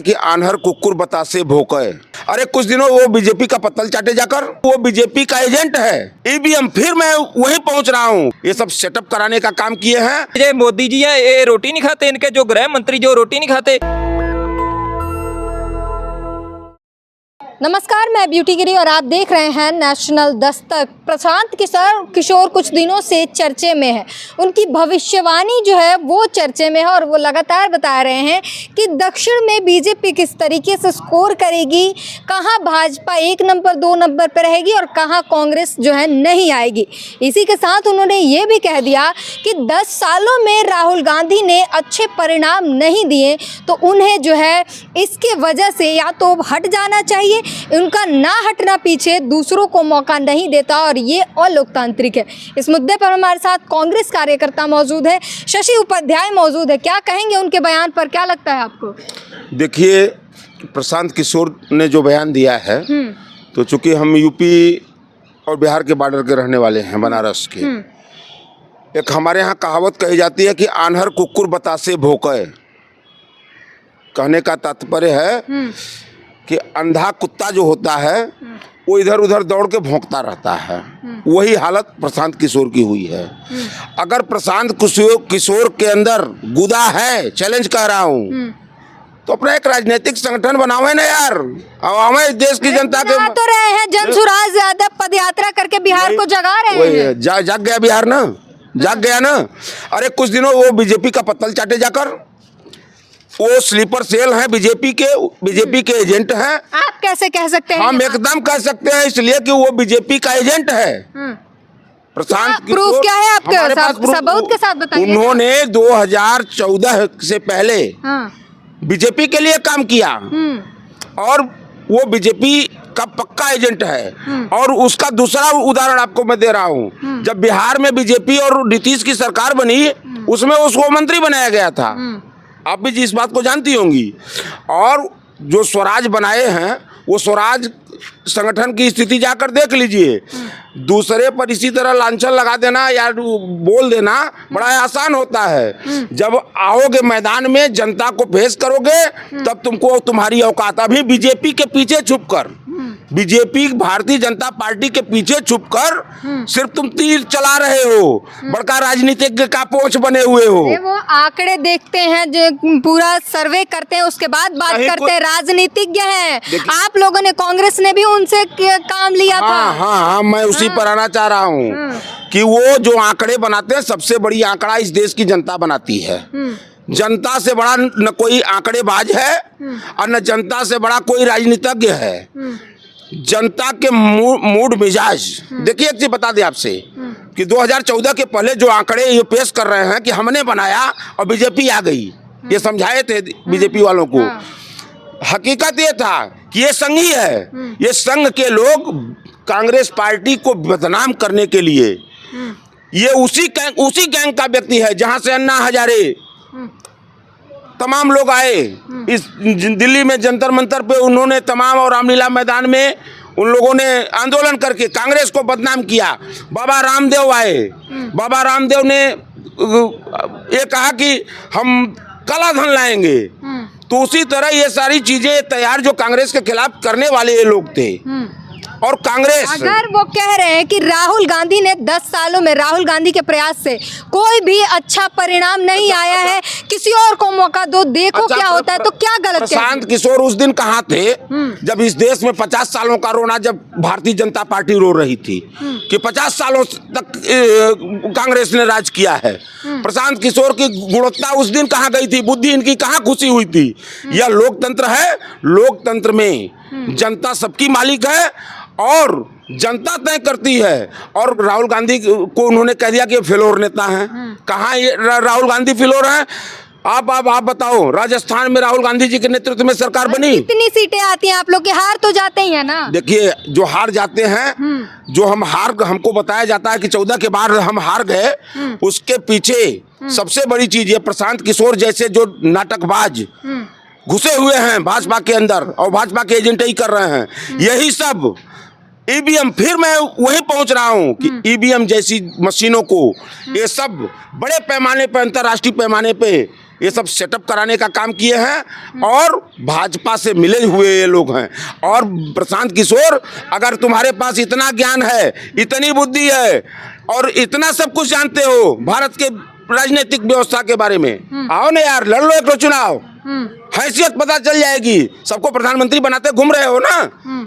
कि आन्हर कुकुर बतासे भोंके। अरे कुछ दिनों वो बीजेपी का पत्तल चाटे जाकर, वो बीजेपी का एजेंट है। ईवीएम फिर मैं वहीं पहुंच रहा हूं। ये सब सेटअप कराने का काम किए हैं। ये मोदी जी हैं, ये रोटी नहीं खाते, इनके जो गृह मंत्री जो रोटी नहीं खाते। नमस्कार, मैं ब्यूटी गिरी और आप देख रहे हैं नेशनल दस्तक। प्रशांत किशोर कुछ दिनों से चर्चे में है। उनकी भविष्यवाणी जो है वो चर्चे में है और वो लगातार बता रहे हैं कि दक्षिण में बीजेपी किस तरीके से स्कोर करेगी, कहां भाजपा 1 नंबर 2 नंबर पर रहेगी और कहां कांग्रेस जो है नहीं आएगी। इसी के साथ उन्होंने ये भी कह दिया कि 10 सालों में राहुल गांधी ने अच्छे परिणाम नहीं दिए तो उन्हें जो है इसके वजह से या तो हट जाना चाहिए, उनका ना हटना पीछे दूसरों को मौका नहीं देता और ये अलोकतांत्रिक है। इस मुद्दे पर हमारे साथ कांग्रेस कार्यकर्ता मौजूद है, शशि उपाध्याय मौजूद है। क्या कहेंगे उनके बयान पर, क्या लगता है आपको? देखिए, प्रशांत किशोर ने जो बयान दिया है, तो चूंकि हम यूपी और बिहार के बॉर्डर के रहने वाले हैं, बनारस के, एक हमारे यहाँ कहावत कही जाती है कि आन्हर कुकुर बतासे भोंके। कहने का तात्पर्य है कि अंधा कुत्ता जो होता है वो इधर उधर दौड़ के भौंकता रहता है। वही हालत प्रशांत किशोर की हुई है। अगर प्रशांत किशोर के अंदर गुदा है, चैलेंज कर रहा हूँ, तो अपना एक राजनीतिक संगठन बनावे ना यार। अब हमें देश की जनता के तो रहे हैं, जनसुराज यादव पद यात्रा करके बिहार को जगा रहे हैं। जाग गया बिहार ना, जाग गया ना। अरे कुछ दिनों वो बीजेपी का पत्तल चाटे जाकर, वो स्लीपर सेल है बीजेपी के एजेंट हैं। आप कैसे कह सकते हैं? हम एकदम कह सकते हैं, इसलिए कि वो बीजेपी का एजेंट है। प्रशांत प्रूफ क्या है आपके सबूत के साथ बताइए। उन्होंने 2014 से पहले बीजेपी के लिए काम किया और वो बीजेपी का पक्का एजेंट है। और उसका दूसरा उदाहरण आपको मैं दे रहा हूँ। जब बिहार में बीजेपी और नीतीश की सरकार बनी, उसमें उसको मंत्री बनाया गया था। आप भी इस बात को जानती होंगी। और जो स्वराज बनाए हैं, वो स्वराज संगठन की स्थिति जाकर देख लीजिए। दूसरे पर इसी तरह लांछन लगा देना या बोल देना बड़ा आसान होता है। जब आओगे मैदान में, जनता को फेस करोगे, तब तुमको तुम्हारी औकात। अभी बीजेपी के पीछे छुपकर, बीजेपी भारतीय जनता पार्टी के पीछे छुपकर सिर्फ तुम तीर चला रहे हो, बड़का राजनीतिज्ञ का पोंछ बने हुए हो। वो आंकड़े देखते हैं, जो पूरा सर्वे करते हैं, उसके बाद बात करते हैं। राजनीतिज्ञ हैं। आप लोगों ने, कांग्रेस ने भी उनसे काम लिया था। हाँ, मैं उसी पर आना चाह रहा हूँ कि वो जो आंकड़े बनाते हैं, सबसे बड़ी आंकड़ा इस देश की जनता बनाती है। जनता से बड़ा न कोई आंकड़ेबाज है और न जनता से बड़ा कोई राजनीतिज्ञ है। जनता के मूड मिजाज देखिए। एक चीज बता दें आपसे कि 2014 के पहले जो आंकड़े ये पेश कर रहे हैं कि हमने बनाया और बीजेपी आ गई, ये समझाए थे बीजेपी वालों को। हकीकत ये था कि ये संघ ही है। ये संघ के लोग कांग्रेस पार्टी को बदनाम करने के लिए, ये उसी गैंग का व्यक्ति है जहां से अन्ना हजारे तमाम लोग आए। इस दिल्ली में जंतर मंतर पे उन्होंने तमाम, और रामलीला मैदान में उन लोगों ने आंदोलन करके कांग्रेस को बदनाम किया। बाबा रामदेव आए, बाबा रामदेव ने ये कहा कि हम काला धन लाएंगे। तो उसी तरह ये सारी चीजें तैयार जो कांग्रेस के खिलाफ करने वाले ये लोग थे। और कांग्रेस, अगर वो कह रहे हैं कि राहुल गांधी ने 10 सालों में, राहुल गांधी के प्रयास से कोई भी अच्छा परिणाम नहीं आया है, किसी और को मौका दो, देखो क्या होता है, तो क्या गलत? प्रशांत किशोर उस दिन कहाँ थे जब इस देश में 50 सालों का रोना, जब भारतीय जनता पार्टी रो रही थी कि 50 सालों तक कांग्रेस ने राज किया है। प्रशांत किशोर की गुणवत्ता उस दिन कहाँ गई थी? बुद्धि इनकी कहाँ खुशी हुई थी? यह लोकतंत्र है। लोकतंत्र में जनता सबकी मालिक है और जनता तय करती है। और राहुल गांधी को उन्होंने कह दिया कि फेलोर नेता हैं। कहाँ ये राहुल गांधी फेलोर हैं? आप बताओ, राजस्थान में राहुल गांधी जी के नेतृत्व में सरकार बनी, कितनी सीटें आती हैं? आप लोग के हार तो जाते ही है ना। देखिए, जो हार जाते हैं, जो हमको बताया जाता है कि 14 के बाद हम हार गए, उसके पीछे सबसे बड़ी चीज ये प्रशांत किशोर जैसे जो नाटकबाज घुसे हुए हैं भाजपा के अंदर और भाजपा के एजेंट ही कर रहे हैं। यही सब ईवीएम, फिर मैं वहीं पहुंच रहा हूं कि ईवीएम जैसी मशीनों को, ये सब बड़े पैमाने पर, अंतर्राष्ट्रीय पैमाने पे ये सब सेटअप कराने का काम किए हैं और भाजपा से मिले हुए ये लोग हैं। और प्रशांत किशोर, अगर तुम्हारे पास इतना ज्ञान है, इतनी बुद्धि है और इतना सब कुछ जानते हो भारत के राजनीतिक व्यवस्था के बारे में, आओ ना यार, लड़ लो एक चुनाव, हैसियत पता चल जाएगी। सबको प्रधानमंत्री बनाते घूम रहे हो ना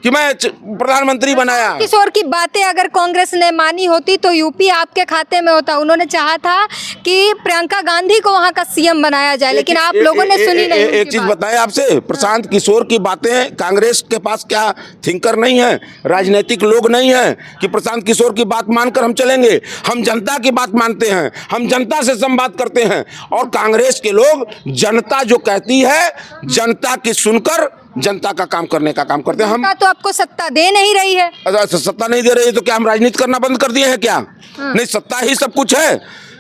कि मैं प्रधानमंत्री बनाया। किशोर की बातें अगर कांग्रेस ने मानी होती तो यूपी आपके खाते में होता। उन्होंने चाहा था कि प्रियंका गांधी को वहां का सीएम बनाया जाए, लेकिन आप लोगों ने सुनी नहीं। एक चीज बताए आपसे, प्रशांत किशोर की बातें, कांग्रेस के पास क्या थिंकर नहीं है, राजनीतिक लोग नहीं है कि प्रशांत किशोर की बात मानकर हम चलेंगे। हम जनता की बात मानते हैं, हम जनता से संवाद करते हैं। और कांग्रेस के लोग जनता जो कहती है, जनता की सुनकर जनता का काम करने का काम करते हैं। हम तो आपको सत्ता दे नहीं रही है। सत्ता नहीं दे रही है तो क्या हम राजनीति करना बंद कर दिए हैं क्या? नहीं, सत्ता ही सब कुछ है।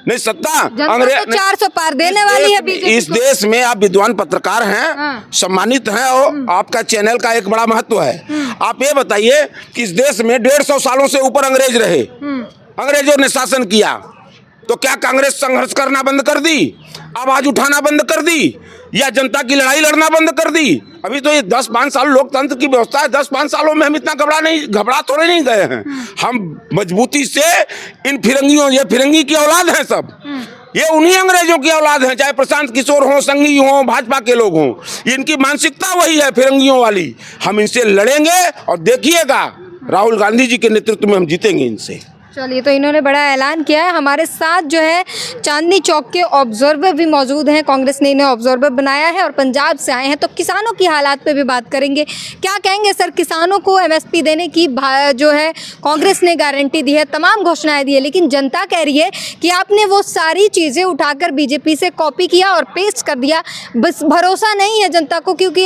नहीं, सत्ता अंग्रेज तो 400 पार देने वाली है बीजेपी। इस देश में आप विद्वान पत्रकार हैं, सम्मानित हैं और आपका चैनल का एक बड़ा महत्व है। आप ये बताइए कि इस देश में 150 सालों से ऊपर अंग्रेज रहे, अंग्रेजों ने शासन किया, तो क्या कांग्रेस संघर्ष करना बंद कर दी, आवाज उठाना बंद कर दी, या जनता की लड़ाई लड़ना बंद कर दी? अभी तो ये 10-5 साल लोकतंत्र की व्यवस्था है, 10-5 सालों में हम इतना घबरा थोड़े नहीं गए हैं। हम मजबूती से इन फिरंगियों, ये फिरंगी की औलाद है सब, ये उन्हीं अंग्रेजों की औलाद है, चाहे प्रशांत किशोर हो, संघी हो, भाजपा के लोग हों, इनकी मानसिकता वही है फिरंगियों वाली। हम इनसे लड़ेंगे और देखिएगा राहुल गांधी जी के नेतृत्व में हम जीतेंगे इनसे। चलिए, तो इन्होंने बड़ा ऐलान किया है। हमारे साथ जो है चांदनी चौक के ऑब्जर्वर भी मौजूद हैं, कांग्रेस ने इन्हें ऑब्जर्वर बनाया है और पंजाब से आए हैं, तो किसानों की हालात पे भी बात करेंगे। क्या कहेंगे सर, किसानों को एमएसपी देने की जो है कांग्रेस ने गारंटी दी है, तमाम घोषणाएं दी है, लेकिन जनता कह रही है कि आपने वो सारी चीज़ें उठाकर बीजेपी से कॉपी किया और पेस्ट कर दिया। बस भरोसा नहीं है जनता को, क्योंकि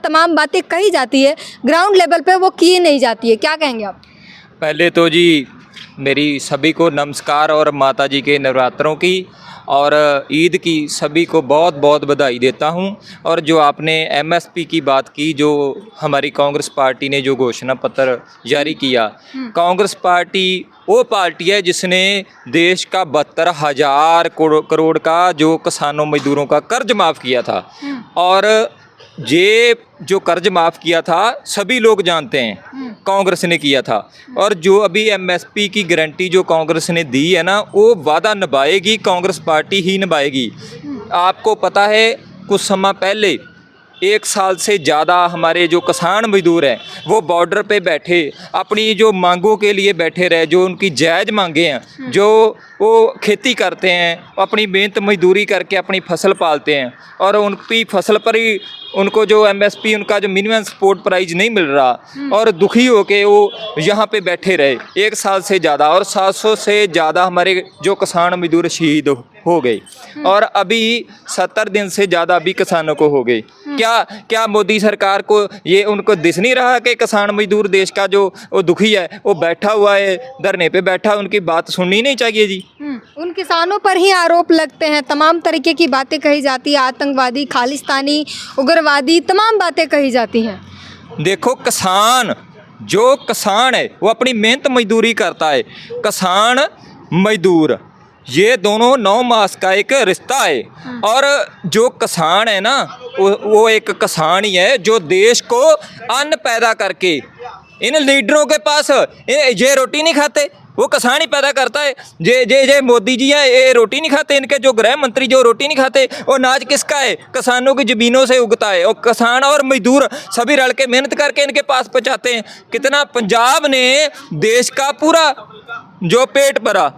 तमाम बातें कही जाती है, ग्राउंड लेवल पर वो की नहीं जाती है। क्या कहेंगे आप? पहले तो जी मेरी सभी को नमस्कार और माता जी के नवरात्रों की और ईद की सभी को बहुत बहुत बधाई देता हूं। और जो आपने एमएसपी की बात की, जो हमारी कांग्रेस पार्टी ने जो घोषणा पत्र जारी किया, कांग्रेस पार्टी वो पार्टी है जिसने देश का 72,000 करोड़ का जो किसानों मजदूरों का कर्ज माफ़ किया था। और ये जो कर्ज माफ़ किया था सभी लोग जानते हैं कांग्रेस ने किया था। और जो अभी एमएसपी की गारंटी जो कांग्रेस ने दी है ना, वो वादा निभाएगी, कांग्रेस पार्टी ही निभाएगी। आपको पता है कुछ समय पहले 1 साल से ज़्यादा हमारे जो किसान मजदूर हैं वो बॉर्डर पे बैठे अपनी जो मांगों के लिए बैठे रहे, जो उनकी जायज़ मांगे हैं, जो वो खेती करते हैं, अपनी मेहनत मजदूरी करके अपनी फसल पालते हैं और उनकी फसल पर ही उनको जो एमएसपी, उनका जो मिनिमम सपोर्ट प्राइस नहीं मिल रहा और दुखी होके वो यहाँ पे बैठे रहे 1 साल से ज़्यादा। और 700 से ज़्यादा हमारे जो किसान मजदूर शहीद हो गए और अभी 70 दिन से ज़्यादा अभी किसानों को हो गए। क्या मोदी सरकार को ये उनको दिस नहीं रहा कि किसान मजदूर देश का जो वो दुखी है, वो बैठा हुआ है धरने पे बैठा, उनकी बात सुननी नहीं चाहिए जी? उन किसानों पर ही आरोप लगते हैं, तमाम तरीके की बातें कही जाती है, आतंकवादी, खालिस्तानी, उग्रवादी, तमाम बातें कही जाती हैं। देखो, जो किसान है वो अपनी मेहनत मजदूरी करता है। किसान मजदूर ये दोनों 9 मास का एक रिश्ता है। और जो किसान है ना, वो एक किसान ही है जो देश को अन्न पैदा करके, इन लीडरों के पास ये रोटी नहीं खाते, वो किसान ही पैदा करता है। जे मोदी जी हैं, ये रोटी नहीं खाते, इनके जो गृह मंत्री जो रोटी नहीं खाते, वो अनाज किसका है? किसानों की ज़मीनों से उगता है। और किसान और मजदूर सभी रल के मेहनत करके इनके पास पहुँचाते हैं। कितना पंजाब ने देश का पूरा जो पेट भरा,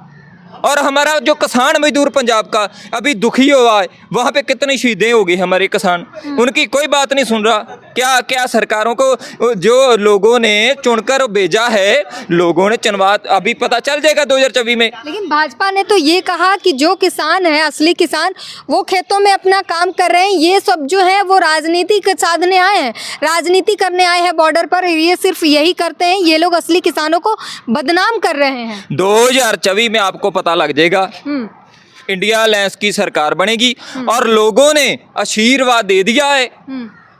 और हमारा जो किसान मजदूर पंजाब का अभी दुखी हुआ है, वहाँ पे कितनी शहीदें हो गई हमारे किसान, उनकी कोई बात नहीं सुन रहा। क्या सरकारों को जो लोगों ने चुनकर भेजा है, लोगों ने चुनवा, अभी पता चल जाएगा 2024 में। लेकिन भाजपा ने तो ये कहा कि जो किसान है, असली किसान, वो खेतों में अपना काम कर रहे हैं, ये सब जो है वो राजनीति के साधने आए हैं, राजनीति करने आए हैं बॉर्डर पर, ये सिर्फ यही करते हैं, ये लोग असली किसानों को बदनाम कर रहे हैं। 2024 में आपको पता लग जाएगा, इंडिया अलायंस की सरकार बनेगी और लोगों ने आशीर्वाद दे दिया है।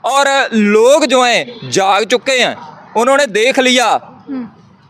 और लोग जो हैं जाग चुके हैं, उन्होंने देख लिया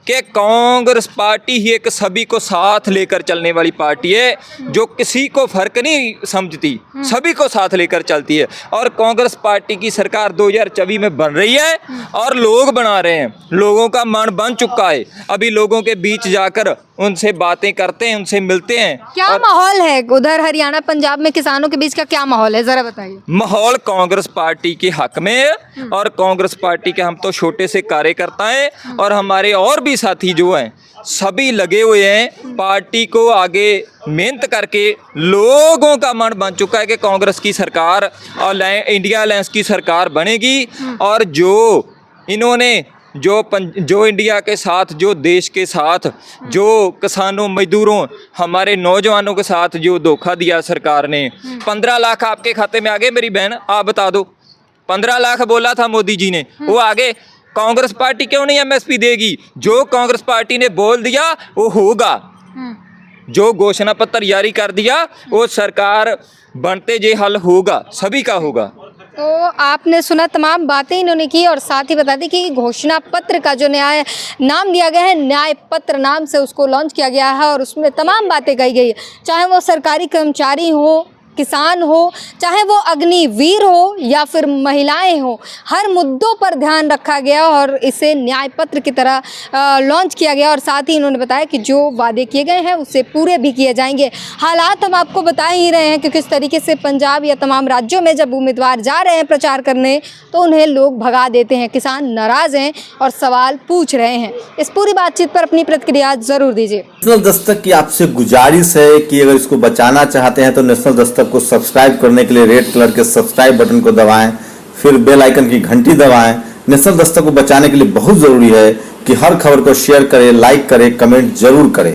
कि कांग्रेस पार्टी ही एक सभी को साथ लेकर चलने वाली पार्टी है, जो किसी को फर्क नहीं समझती, सभी को साथ लेकर चलती है। और कांग्रेस पार्टी की सरकार 2024 में बन रही है और लोग बना रहे हैं, लोगों का मन बन चुका है। अभी लोगों के बीच जाकर उनसे बातें करते हैं, उनसे मिलते हैं। क्या माहौल है उधर हरियाणा पंजाब में, किसानों के बीच का क्या माहौल है, जरा बताइए। माहौल कांग्रेस पार्टी के हक में है और कांग्रेस पार्टी के हम तो छोटे से कार्यकर्ता हैं और हमारे और भी साथी जो हैं सभी लगे हुए हैं पार्टी को आगे मेहनत करके। लोगों का मन बन चुका है कि कांग्रेस की सरकार और इंडिया अलायंस की सरकार बनेगी और जो इन्होंने जो इंडिया के साथ, जो देश के साथ, जो किसानों, मजदूरों, हमारे नौजवानों के साथ जो धोखा दिया सरकार ने, 15 लाख आपके खाते में आ गए मेरी बहन, आप बता दो। 15 लाख बोला था मोदी जी ने, वो आगे। कांग्रेस पार्टी क्यों नहीं एमएसपी देगी? जो कांग्रेस पार्टी ने बोल दिया वो होगा, जो घोषणा पत्र जारी कर दिया वो सरकार बनते जे हल होगा, सभी का होगा। तो आपने सुना तमाम बातें इन्होंने की और साथ ही बता दी कि घोषणा पत्र का जो न्याय नाम दिया गया है, न्याय पत्र नाम से उसको लॉन्च किया गया है और उसमें तमाम बातें कही गई है, चाहे वो सरकारी कर्मचारी हो, किसान हो, चाहे वो अग्निवीर हो या फिर महिलाएं हो, हर मुद्दों पर ध्यान रखा गया और इसे न्याय पत्र की तरह लॉन्च किया गया। और साथ ही इन्होंने बताया कि जो वादे किए गए हैं उससे पूरे भी किए जाएंगे। हालात हम आपको बता ही रहे हैं कि किस तरीके से पंजाब या तमाम राज्यों में जब उम्मीदवार जा रहे हैं प्रचार करने तो उन्हें लोग भगा देते हैं, किसान नाराज़ हैं और सवाल पूछ रहे हैं। इस पूरी बातचीत पर अपनी प्रतिक्रिया ज़रूर दीजिए। नेशनल दस्तक की आपसे गुजारिश है कि अगर इसको बचाना चाहते हैं तो नेशनल दस्तक को सब्सक्राइब करने के लिए रेड कलर के सब्सक्राइब बटन को दबाएं, फिर बेल आइकन की घंटी दबाएं। नेशनल दस्तक को बचाने के लिए बहुत जरूरी है कि हर खबर को शेयर करें, लाइक करें, कमेंट जरूर करें।